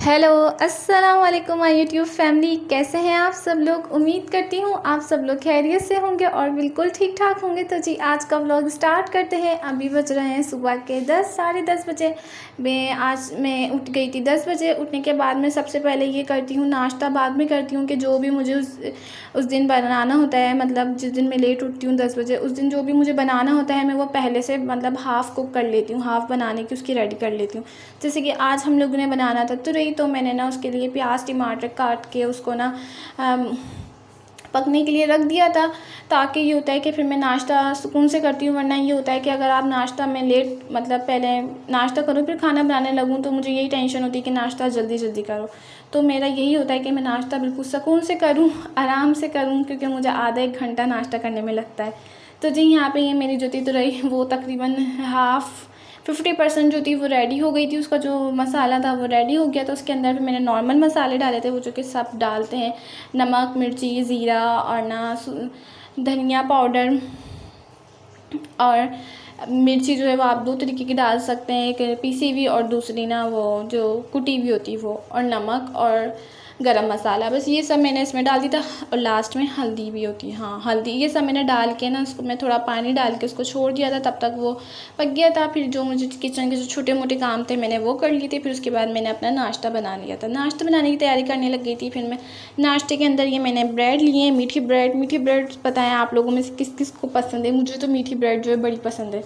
Hello, अस्सलाम वालेकुम my YouTube family. कैसे हैं आप सब लोग? उम्मीद करती हूँ आप सब लोग खैरियत से होंगे और बिल्कुल ठीक ठाक होंगे। तो जी आज का व्लॉग स्टार्ट करते हैं। अभी बज रहे हैं सुबह के 10 साढ़े 10 बजे। मैं उठ गई थी 10 बजे। उठने के बाद मैं सबसे पहले ये करती हूँ, नाश्ता बाद में करती हूँ कि जो भी मुझे उस दिन बनाना होता है, मतलब जिस दिन मैं लेट उठती हूँ 10 बजे, उस दिन जो भी मुझे बनाना होता है मैं वो पहले से मतलब हाफ़ कुक कर लेती हूँ, हाफ़ बनाने की उसकी रेडी कर लेती हूँ। जैसे कि आज हम लोगों ने बनाना था तुरई, तो मैंने ना उसके लिए प्याज टमाटर काट के उसको ना पकने के लिए रख दिया था, ताकि ये होता है कि फिर मैं नाश्ता सुकून से करती हूँ। वरना ये होता है कि अगर आप नाश्ता में लेट मतलब पहले नाश्ता करो फिर खाना बनाने लगूँ तो मुझे यही टेंशन होती है कि नाश्ता जल्दी जल्दी करो। तो मेरा यही होता है कि मैं नाश्ता बिल्कुल सुकून से करूँ, आराम से करूँ, क्योंकि मुझे आधा एक घंटा नाश्ता करने में लगता है। तो जी यहाँ पे ये मेरी जो थी तुरई वो तकरीबन 50% जो थी वो रेडी हो गई थी। उसका जो मसाला था वो रेडी हो गया। तो उसके अंदर भी मैंने नॉर्मल मसाले डाले थे, वो जो कि सब डालते हैं, नमक मिर्ची ज़ीरा और ना धनिया पाउडर, और मिर्ची जो है वो आप दो तरीके की डाल सकते हैं, एक पीसी हुई और दूसरी ना वो जो कुटी हुई होती है वो, और नमक और गरम मसाला, बस ये सब मैंने इसमें डाल दिया था। और लास्ट में हल्दी भी होती है, हाँ हल्दी, ये सब मैंने डाल के ना उसको मैं थोड़ा पानी डाल के उसको छोड़ दिया था, तब तक वो पक गया था। फिर जो मुझे किचन के जो छोटे मोटे काम थे मैंने वो कर लिए थे। फिर उसके बाद मैंने अपना नाश्ता बना लिया था, नाश्ता बनाने की तैयारी करने लग गई थी। फिर मैं नाश्ते के अंदर ये मैंने ब्रेड लिए, मीठी ब्रेड पता है आप लोगों में से किस किस को पसंद है, मुझे तो मीठी ब्रेड जो है बड़ी पसंद है।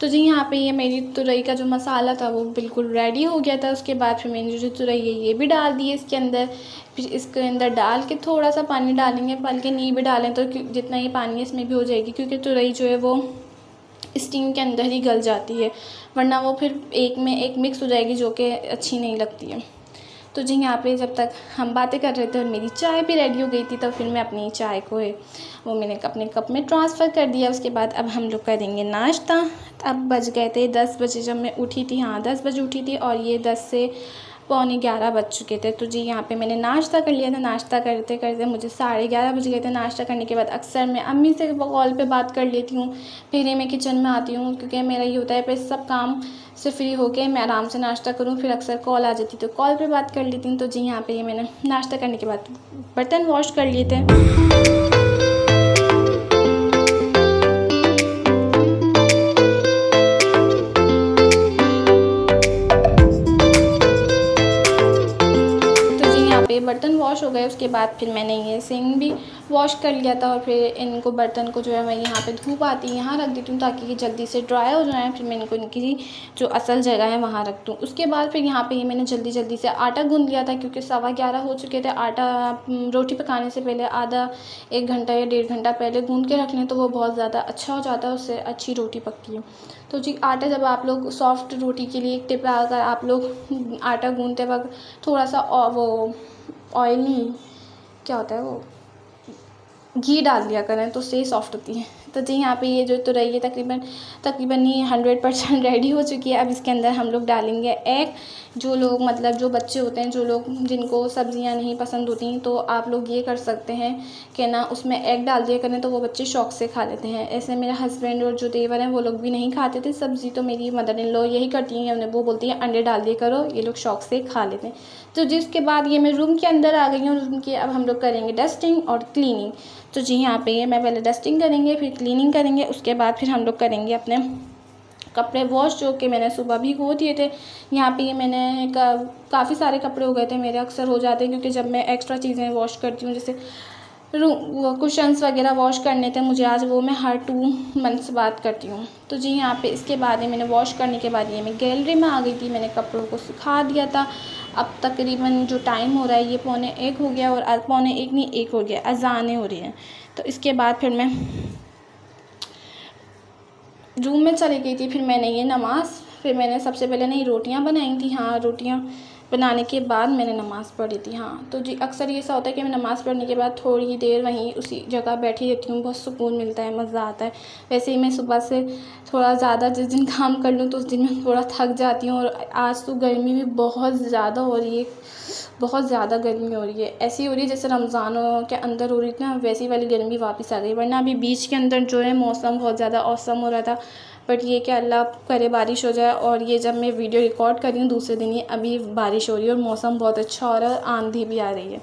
तो जी यहाँ पे ये मेरी तुरई का जो मसाला था वो बिल्कुल रेडी हो गया था। उसके बाद फिर मैंने जो तुरई है ये भी डाल दी है इसके अंदर। फिर इसके अंदर डाल के थोड़ा सा पानी डालेंगे, बल्कि नहीं भी डालें तो जितना ये पानी है इसमें भी हो जाएगी, क्योंकि तुरई जो है वो स्टीम के अंदर ही गल जाती है, वरना वो फिर एक में एक मिक्स हो जाएगी जो कि अच्छी नहीं लगती है। तो जी यहाँ पे जब तक हम बातें कर रहे थे और मेरी चाय भी रेडी हो गई थी, तो फिर मैं अपनी चाय को है वो मैंने अपने कप में ट्रांसफ़र कर दिया। उसके बाद अब हम लोग करेंगे नाश्ता। अब बज गए थे 10 बजे जब मैं उठी थी, हाँ 10 बजे उठी थी, और ये 10 से पौने 11 बज चुके थे। तो जी यहाँ पे मैंने नाश्ता कर लिया था। नाश्ता करते करते मुझे 11:30 बज गए थे। नाश्ता करने के बाद अक्सर मैं अम्मी से कॉल पे बात कर लेती हूँ, फिर ही मैं किचन में आती हूँ, क्योंकि मेरा ये होता है फिर सब काम से फ्री होके मैं आराम से नाश्ता करूँ। फिर अक्सर कॉल आ जाती तो कॉल पे बात कर लेती हूँ। तो जी यहाँ पे ये मैंने नाश्ता करने के बाद बर्तन वॉश कर लिए थे। बर्तन वॉश हो गए। उसके बाद फिर मैंने ये सिंक भी वॉश कर लिया था, और फिर इनको बर्तन को जो है मैं यहाँ पे धूप आती है यहाँ रख देती हूँ, ताकि ये जल्दी से ड्राई हो जाए। फिर मैं इनको इनकी जो असल जगह है वहाँ रख दूँ। उसके बाद फिर यहाँ पे ये मैंने जल्दी से आटा गूँध लिया था, क्योंकि 11:15 हो चुके थे। आटा रोटी पकाने से पहले आधा 1 घंटा या 1.5 घंटा पहले गूँध के रख लें तो वो बहुत ज़्यादा अच्छा हो जाता है, उससे अच्छी रोटी पकती है। तो जी आटा जब आप लोग सॉफ्ट रोटी के लिए एक टिप, अगर आप लोग आटा गूँधते वक्त थोड़ा सा वो ऑयल नहीं, क्या होता है वो, घी डाल दिया करें तो उससे सॉफ्ट होती है। तो जी यहाँ पे ये जो तुरई है तकरीबन ये 100% रेडी हो चुकी है। अब इसके अंदर हम लोग डालेंगे एग। जो लोग मतलब जो बच्चे होते हैं, जो लोग जिनको सब्जियां नहीं पसंद होती, तो आप लोग ये कर सकते हैं कि ना उसमें एग डाल दिया करें, तो वो बच्चे शौक़ से खा लेते हैं। ऐसे मेरे हस्बैंड और जो देवर हैं वो लोग भी नहीं खाते थे सब्ज़ी, तो मेरी मदर इन लॉ यही करती हैं, उन्हें वो बोलती हैं अंडे डाल दिया करो, ये लोग शौक़ से खा लेते हैं। तो जिसके बाद ये मैं रूम के अंदर आ गई हूँ। रूम की अब हम लोग करेंगे डस्टिंग और क्लीनिंग। तो जी यहाँ पे मैं पहले डस्टिंग करेंगे, फिर क्लीनिंग करेंगे, उसके बाद फिर हम लोग करेंगे अपने कपड़े वॉश, जो कि मैंने सुबह भिगो दिए थे। यहाँ पे ये मैंने काफ़ी सारे कपड़े हो गए थे मेरे, अक्सर हो जाते हैं, क्योंकि जब मैं एक्स्ट्रा चीज़ें वॉश करती हूँ, जैसे कुशन्स वगैरह वॉश करने थे मुझे आज, वो मैं हर 2 मंथ्स बाद करती हूँ। तो जी यहाँ पे इसके बाद मैंने वॉश करने के बाद ये मैं गैलरी में आ गई थी, मैंने कपड़ों को सुखा दिया था। अब तकरीबन जो टाइम हो रहा है ये 12:45 हो गया, और 12:45 नहीं 1 हो गया, अज़ानें हो रही हैं। तो इसके बाद फिर मैं रूम में चली गई थी। फिर मैंने ये फिर मैंने सबसे पहले नहीं रोटियां बनाई थी, हाँ रोटियां बनाने के बाद मैंने नमाज़ पढ़ी थी। हाँ तो जी अक्सर ये ऐसा होता है कि मैं नमाज़ पढ़ने के बाद थोड़ी देर वहीं उसी जगह बैठी रहती हूँ, बहुत सुकून मिलता है, मज़ा आता है। वैसे ही मैं सुबह से थोड़ा ज़्यादा जिस दिन काम कर लूँ तो उस दिन मैं थोड़ा थक जाती हूँ। और आज तो गर्मी भी बहुत ज़्यादा हो रही है, बहुत ज़्यादा गर्मी हो रही है, ऐसी हो रही है जैसे रमज़ानों के अंदर हो रही थी ना, वैसी वाली गर्मी वापस आ गई। वरना अभी बीच के अंदर जो है मौसम बहुत ज़्यादा औसम हो रहा था, बट ये कि अल्लाह करे बारिश हो जाए। और ये जब मैं वीडियो रिकॉर्ड कर रही हूँ दूसरे दिन ही अभी बारिश हो रही है और मौसम बहुत अच्छा हो रहा है, आंधी भी आ रही है।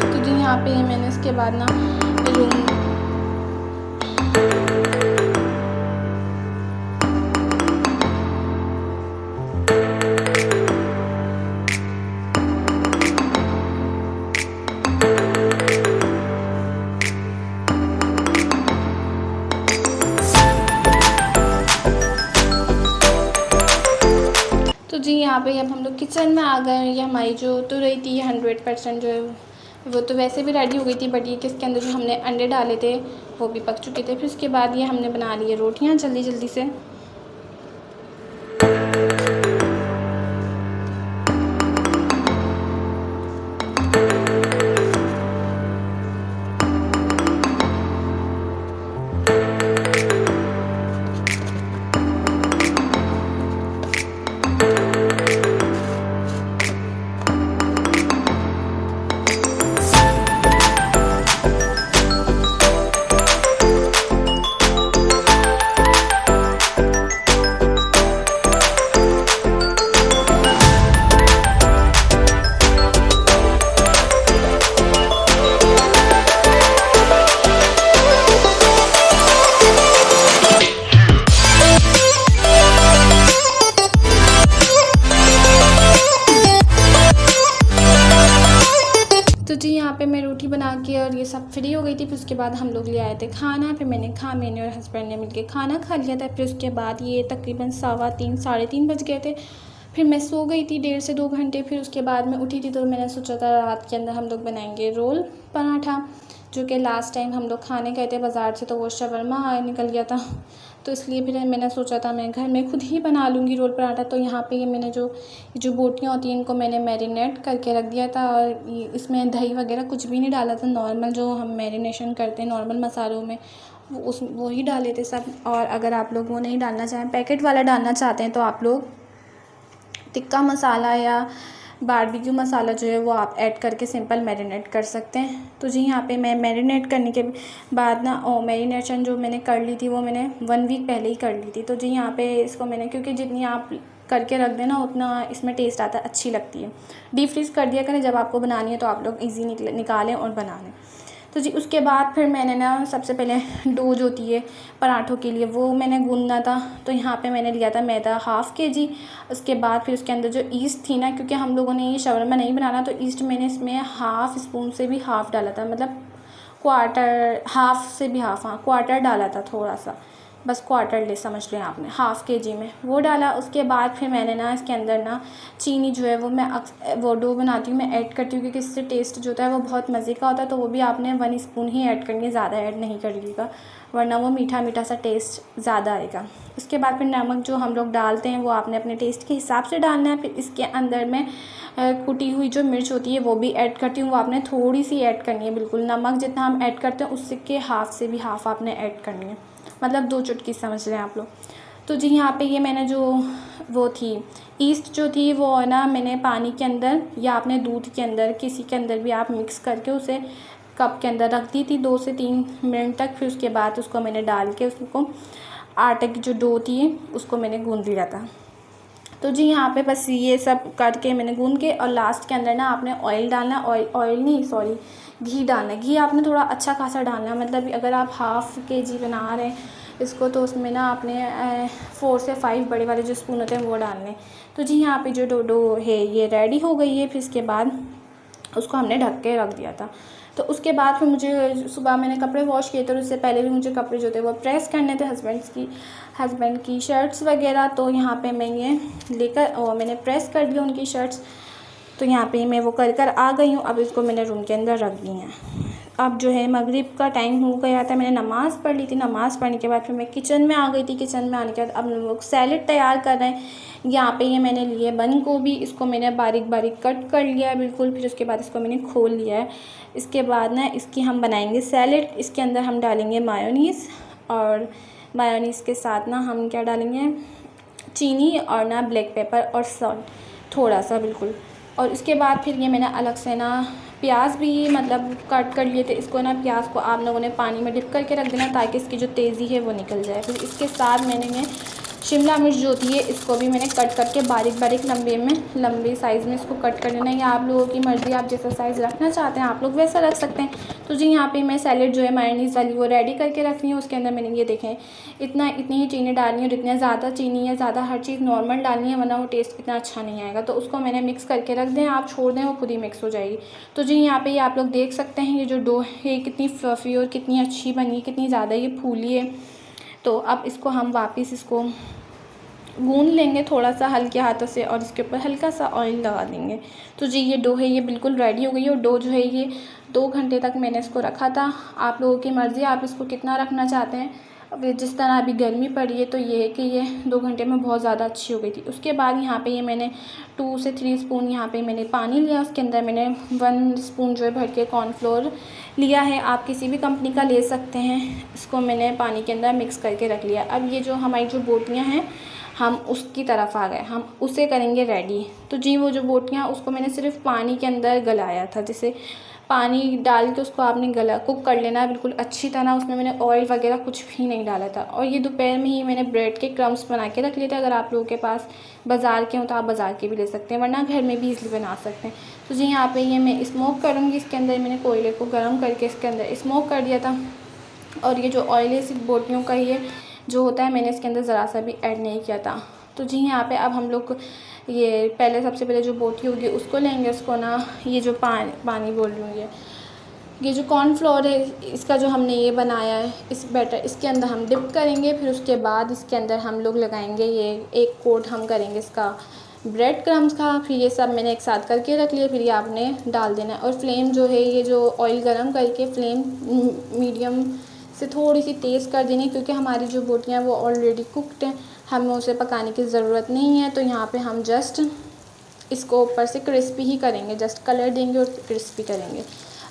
तो जी यहाँ पे मैंने इसके बाद ना रूम तो जी यहाँ पे अब हम लोग किचन में आ गए। ये हमारी जो तो रही थी 100% जो है वो तो वैसे भी रेडी हो गई थी, बट ये कि इसके अंदर जो हमने अंडे डाले थे वो भी पक चुके थे। फिर उसके बाद ये हमने बना ली है रोटियाँ जल्दी जल्दी से। तो जी यहाँ पे मैं रोटी बना के और ये सब फ्री हो गई थी। फिर उसके बाद हम लोग ले आए थे खाना। फिर मैंने और हस्बैंड ने मिलके खाना खा लिया था। फिर उसके बाद ये तकरीबन 3:15 3:30 बज गए थे। फिर मैं सो गई थी 1.5 से 2 घंटे। फिर उसके बाद मैं उठी थी तो मैंने सोचा था रात के अंदर हम लोग बनाएंगे रोल पराठा, जो कि लास्ट टाइम हम लोग खाने गए थे बाज़ार से तो वो शवरमा निकल गया था, तो इसलिए फिर मैंने सोचा था मैं घर में खुद ही बना लूँगी रोल पराठा। तो यहाँ पे ये मैंने जो बोटियाँ होती हैं इनको मैंने मैरिनेट करके रख दिया था और इसमें दही वगैरह कुछ भी नहीं डाला था। नॉर्मल जो हम मैरिनेशन करते हैं नॉर्मल मसालों में वो ही डाले थे सब। और अगर आप लोग वो नहीं डालना चाहें, पैकेट वाला डालना चाहते हैं, तो आप लोग टिक्का मसाला या बारबेक्यू मसाला जो है वो आप ऐड करके सिंपल मैरिनेट कर सकते हैं। तो जी यहाँ पे मैं मैरिनेट करने के बाद ना मैरिनेशन जो मैंने कर ली थी वो मैंने 1 वीक पहले ही कर ली थी। तो जी यहाँ पे इसको मैंने, क्योंकि जितनी आप करके रख देना उतना इसमें टेस्ट आता है, अच्छी लगती है। डीप फ्रीज़ कर दिया करें, जब आपको बनानी है तो आप लोग ईज़ी निकालें और बना लें। तो जी उसके बाद फिर मैंने ना सबसे पहले डो जो होती है पराठों के लिए वो मैंने गूंदना था। तो यहाँ पे मैंने लिया था मैदा 1/2 kg। उसके बाद फिर उसके अंदर जो ईस्ट थी ना, क्योंकि हम लोगों ने ये शवरमा नहीं बनाना, तो ईस्ट मैंने इसमें 1/2 स्पून से भी हाफ़ डाला था, मतलब हाफ़ से भी हाफ़, हाँ क्वार्टर डाला था, थोड़ा सा बस क्वार्टर ले समझ लें आपने, 1/2 kg में वो डाला। उसके बाद फिर मैंने ना इसके अंदर ना चीनी जो है वो डो बनाती हूँ मैं ऐड करती हूँ, क्योंकि इससे टेस्ट जो होता है वो बहुत मज़े का होता है। तो वो भी आपने 1 स्पून ही ऐड करनी है, ज़्यादा ऐड नहीं करिएगा वरना वो मीठा मीठा सा टेस्ट ज़्यादा आएगा। उसके बाद फिर नमक जो हम लोग डालते हैं वो आपने अपने टेस्ट के हिसाब से डालना है। फिर इसके अंदर में कुटी हुई जो मिर्च होती है वो भी ऐड करती हूँ, वो आपने थोड़ी सी ऐड करनी है, बिल्कुल नमक जितना हम ऐड करते हैं उससे के हाफ़ से भी हाफ़ आपने ऐड करनी है, मतलब 2 चुटकी समझ लें आप लोग। तो जी यहाँ पे ये मैंने जो वो थी ईस्ट जो थी वो है ना, मैंने पानी के अंदर या आपने दूध के अंदर किसी के अंदर भी आप मिक्स करके उसे कप के अंदर रख दी थी 2 से 3 मिनट तक। फिर उसके बाद उसको मैंने डाल के उसको आटे की जो डो थी उसको मैंने गूँध लिया था। तो जी यहाँ पे बस ये सब करके मैंने गूँध के, और लास्ट के अंदर ना आपने ऑयल डालना, ऑयल नहीं सॉरी घी डालना है। घी आपने थोड़ा अच्छा खासा डालना है, मतलब अगर आप 1/2 kg बना रहे हैं इसको तो उसमें ना आपने 4 से 5 बड़े वाले जो स्पून होते हैं वो डालने। तो जी यहाँ पे जो डो है ये रेडी हो गई है। फिर इसके बाद उसको हमने ढक के रख दिया था। तो उसके बाद फिर मुझे सुबह मैंने कपड़े वॉश किए थे, और उससे पहले भी मुझे कपड़े जो थे वो प्रेस करने थे हस्बैंड की शर्ट्स वगैरह। तो यहाँ पे मैं ये लेकर और मैंने प्रेस कर लिया उनकी शर्ट्स। तो यहाँ पे मैं वो कर आ गई हूँ। अब इसको मैंने रूम के अंदर रख दी हैं। अब जो है मगरिब का टाइम हो गया था, मैंने नमाज़ पढ़ ली थी। नमाज़ पढ़ने के बाद फिर मैं किचन में आ गई थी। किचन में आने के बाद अब हम लोग सैलेड तैयार कर रहे हैं। यहाँ पे ये मैंने लिए बंद गोभी, इसको मैंने बारीक बारीक कट कर लिया है बिल्कुल। फिर उसके बाद इसको मैंने खोल लिया है। इसके बाद ना इसकी हम बनाएंगे सैलेड। इसके अंदर हम डालेंगे मायोनीज़, और मायोनीज़ के साथ ना हम क्या डालेंगे, चीनी और ना ब्लैक पेपर और सॉल्ट थोड़ा सा बिल्कुल। और इसके बाद फिर ये मैंने अलग से ना प्याज भी मतलब कट कर लिए थे। इसको ना प्याज को आप लोगों ने पानी में डिप करके रख देना ताकि इसकी जो तेज़ी है वो निकल जाए। फिर इसके साथ मैंने ये शिमला मिर्च जो होती है इसको भी मैंने कट करके बारीक बारीक लंबे साइज़ में इसको कट कर लेना है। या आप लोगों की मर्ज़ी, आप जैसा साइज़ रखना चाहते हैं आप लोग वैसा रख सकते हैं। तो जी यहाँ पे मैं सैलेड जो है मायोनीज़ वाली वो रेडी करके रख रही हूँ। उसके अंदर मैंने ये देखें इतनी ही चीनी डालनी है और इतना ज़्यादा चीनी या ज़्यादा हर चीज़ नॉर्मल डालनी है, वरना वो टेस्ट इतना अच्छा नहीं आएगा। तो उसको मैंने मिक्स करके रख दें, आप छोड़ दें वो खुद ही मिक्स हो जाएगी। तो जी यहाँ पे ये आप लोग देख सकते हैं ये जो डो है कितनी फ्लफ़ी और कितनी अच्छी बनी है, कितनी ज़्यादा ये फूली है। तो अब इसको हम वापस इसको गूंद लेंगे थोड़ा सा हल्के हाथों से और इसके ऊपर हल्का सा ऑयल लगा देंगे। तो जी ये डो है ये बिल्कुल रेडी हो गई है। और डो जो है ये 2 घंटे तक मैंने इसको रखा था। आप लोगों की मर्ज़ी, आप इसको कितना रखना चाहते हैं। अब जिस तरह अभी गर्मी पड़ी है तो ये है कि ये 2 घंटे में बहुत ज़्यादा अच्छी हो गई थी। उसके बाद यहाँ पे ये मैंने 2 से 3 स्पून यहाँ पे मैंने पानी लिया। उसके अंदर मैंने 1 स्पून जो है भर के कॉर्नफ्लोर लिया है। आप किसी भी कंपनी का ले सकते हैं। इसको मैंने पानी के अंदर मिक्स करके रख लिया। अब ये जो हमारी जो बोटियाँ हैं हम उसकी तरफ आ गए, हम उसे करेंगे रेडी। तो जी वो जो बोटियाँ उसको मैंने सिर्फ पानी के अंदर गलाया था। जैसे पानी डाल के उसको आपने कुक कर लेना है बिल्कुल अच्छी तरह। उसमें मैंने ऑयल वगैरह कुछ भी नहीं डाला था। और ये दोपहर में ही मैंने ब्रेड के क्रम्स बना के रख लिए थे। अगर आप लोगों के पास बाज़ार के हों तो आप बाज़ार के भी ले सकते हैं, वरना घर में भी ईज़िली बना सकते हैं। तो जी यहाँ पे ये मैं स्मोक करूँगी। इसके अंदर मैंने कोयले को गर्म करके इसके अंदर स्मोक कर दिया था। और ये जो ऑयल है सिर्फ बोटियों का ही है जो होता है, मैंने इसके अंदर ज़रा सा भी ऐड नहीं किया था। तो जी यहाँ पे अब हम लोग ये सबसे पहले जो बोटी होगी उसको लेंगे। उसको ना ये जो पानी बोल रही हूँ ये जो कॉर्नफ्लोर है इसका जो हमने ये बनाया है इस बैटर इसके अंदर हम डिप करेंगे। फिर उसके बाद इसके अंदर हम लोग लगाएंगे ये एक कोट हम करेंगे इसका ब्रेड क्रम्स का। फिर ये सब मैंने एक साथ करके रख लिया। फिर ये आपने डाल देना है। और फ्लेम जो है ये जो ऑयल गरम करके फ्लेम मीडियम से थोड़ी सी तेज़ कर देनी, क्योंकि हमारी जो बोटियाँ वो ऑलरेडी कुकड हैं, हमें उसे पकाने की ज़रूरत नहीं है। तो यहाँ पे हम जस्ट इसको ऊपर से क्रिस्पी ही करेंगे, जस्ट कलर देंगे और क्रिस्पी करेंगे।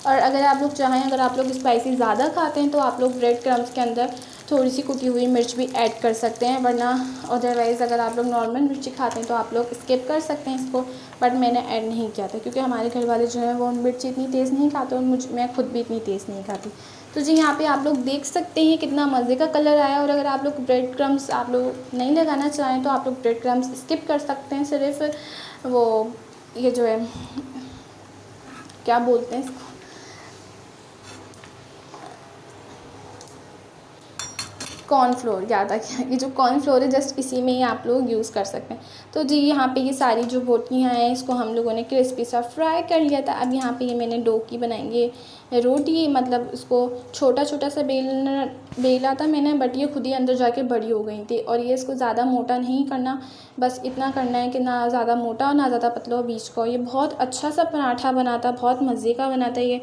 और अगर आप लोग चाहें, अगर आप लोग स्पाइसी ज़्यादा खाते हैं तो आप लोग ब्रेड क्रम्स के अंदर थोड़ी सी कुटी हुई मिर्च भी ऐड कर सकते हैं, वरना अदरवाइज़ अगर आप लोग नॉर्मल मिर्ची खाते हैं तो आप लोग स्किप कर सकते हैं इसको। बट मैंने ऐड नहीं किया था क्योंकि हमारे घर वाले जो हैं वो मिर्ची इतनी तेज़ नहीं खाते और मैं खुद भी इतनी तेज़ नहीं खाती। तो जी यहाँ पे आप लोग देख सकते हैं कितना मज़े का कलर आया। और अगर आप लोग ब्रेड क्रम्स आप लोग नहीं लगाना चाहें तो आप लोग ब्रेड क्रम्स स्किप कर सकते हैं। सिर्फ वो ये जो है क्या बोलते हैं इसको, कॉर्नफ्लोर याद आ गया। ये जो कॉर्नफ्लोर है जस्ट इसी में ही आप लोग यूज़ कर सकते हैं। तो जी यहाँ पे ये सारी जो बोटियाँ हैं इसको हम लोगों ने क्रिस्पी सा फ्राई कर लिया था। अब यहाँ पे ये मैंने डो की बनाएंगे रोटी, मतलब इसको छोटा छोटा सा बेला था मैंने, बट ये खुद ही अंदर जाके बड़ी हो गई थी। और ये इसको ज़्यादा मोटा नहीं करना, बस इतना करना है कि ना ज़्यादा मोटा और ना ज़्यादा पतला हो, बीच का। ये बहुत अच्छा सा पराठा बना था, बहुत मज़े का बना था। ये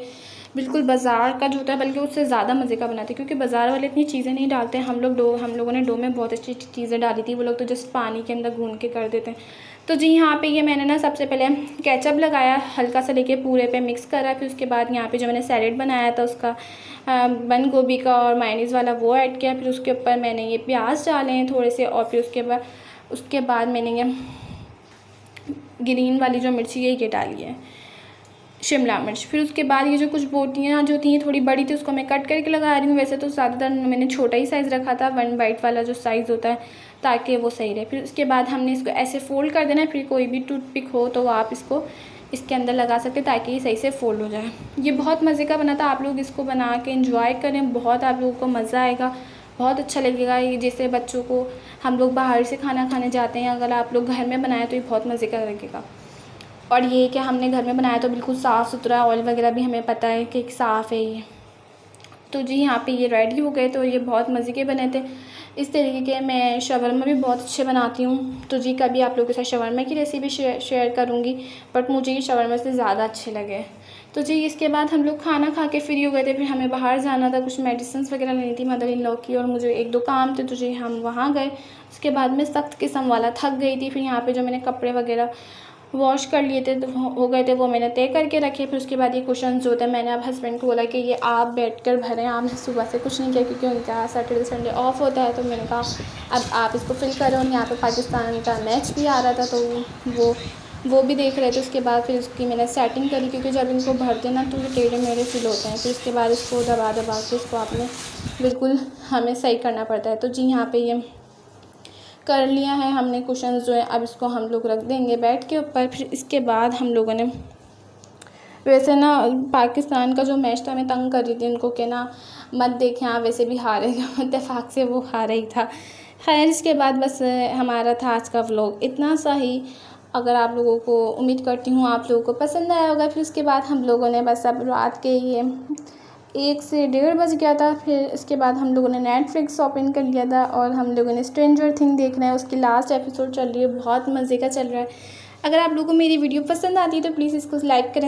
बिल्कुल बाज़ार का जो होता है बल्कि उससे ज़्यादा मज़े का बनाते हैं, क्योंकि बाज़ार वाले इतनी चीज़ें नहीं डालते हैं। हम लोगों ने डो में बहुत अच्छी चीज़ें डाली थी, वो लोग तो जस्ट पानी के अंदर गूंद के कर देते हैं। तो जी यहाँ पे ये मैंने ना सबसे पहले केचप लगाया, हल्का सा लेके पूरे पे मिक्स करा। फिर उसके बाद यहाँ पे जो मैंने सैलेड बनाया था उसका बंद गोभी का और मायोनीज़ वाला वो ऐड किया। फिर उसके ऊपर मैंने ये प्याज डाले हैं थोड़े से। और फिर उसके बाद मैंने ये ग्रीन वाली जो मिर्ची है ये डाली है, शिमला मिर्च। फिर उसके बाद ये जो कुछ बोटियाँ जो थी थोड़ी बड़ी थी उसको मैं कट करके लगा रही हूँ। वैसे तो ज़्यादातर मैंने छोटा ही साइज़ रखा था, 1 बाइट वाला जो साइज़ होता है, ताकि वो सही रहे। फिर उसके बाद हमने इसको ऐसे फ़ोल्ड कर देना है। फिर कोई भी टूथपिक हो तो आप इसको इसके अंदर लगा सकते हैं ताकि ये सही से फ़ोल्ड हो जाए। ये बहुत मज़े का बना था, आप लोग इसको बना के एंजॉय करें, बहुत आप लोगों को मज़ा आएगा, बहुत अच्छा लगेगा। ये जैसे बच्चों को हम लोग बाहर से खाना खाने जाते हैं, अगर आप लोग घर में बनाएं तो ये बहुत मज़े का लगेगा। और ये कि हमने घर में बनाया तो बिल्कुल साफ़ सुथरा, ऑयल वगैरह भी हमें पता है कि साफ़ है ये। तो जी यहाँ पे ये रेडी हो गए। तो ये बहुत मज़े के बने थे। इस तरीके के मैं शवरमा भी बहुत अच्छे बनाती हूँ। तो जी कभी आप लोगों के साथ शवरमा की रेसिपी शेयर करूँगी, बट मुझे ये शवरमा से ज़्यादा अच्छे लगे। तो जी इसके बाद हम लोग खाना खा के फ्री हो गए थे। फिर हमें बाहर जाना था, कुछ मेडिसिन वगैरह लेनी थी मदर इन लॉ की, और मुझे 1-2 काम थे, तो जी हम वहाँ गए। उसके बाद मैं सख्त किस्म वाला थक गई थी। फिर यहाँ पे जो मैंने कपड़े वगैरह वॉश कर लिए थे, तो हो गए थे, वो मैंने तय करके रखे। फिर उसके बाद ये कुशन जो होता है, मैंने अब हस्बैंड को बोला कि ये आप बैठकर भरें। आपने सुबह से कुछ नहीं किया क्योंकि उनका सैटरडे संडे ऑफ होता है। तो मैंने कहा अब आप इसको फिल करो। और यहाँ पे पाकिस्तान का मैच भी आ रहा था, तो वो वो भी देख रहे थे। उसके बाद फिर उसकी मैंने सेटिंग करी, क्योंकि जब इनको भरते ना तो ये टेढ़े मेढ़े फील होते हैं। फिर उसके बाद इसको दबा दबा के इसको आपने बिल्कुल हमें सही करना पड़ता है। तो जी यहाँ पे ये कर लिया है हमने कुशन जो है। अब इसको हम लोग रख देंगे बेड के ऊपर। फिर इसके बाद हम लोगों ने वैसे ना पाकिस्तान का जो मैच था मैं तंग कर रही थी उनको कि ना मत देखें आप, वैसे भी हारेगा, इत्तेफाक से वो हारा ही था। खैर इसके बाद बस हमारा था आज का व्लॉग इतना सा ही। अगर आप लोगों को, उम्मीद करती हूँ आप लोगों को पसंद आया होगा। फिर उसके बाद हम लोगों ने बस अब रात के ये 1 से 1:30 बज गया था। फिर इसके बाद हम लोगों ने नेटफ्लिक्स ओपन कर लिया था और हम लोगों ने स्ट्रेंजर थिंग देख रहे हैं। उसकी लास्ट एपिसोड चल रही है, बहुत मज़े का चल रहा है। अगर आप लोगों को मेरी वीडियो पसंद आती है तो प्लीज़ इसको लाइक करें।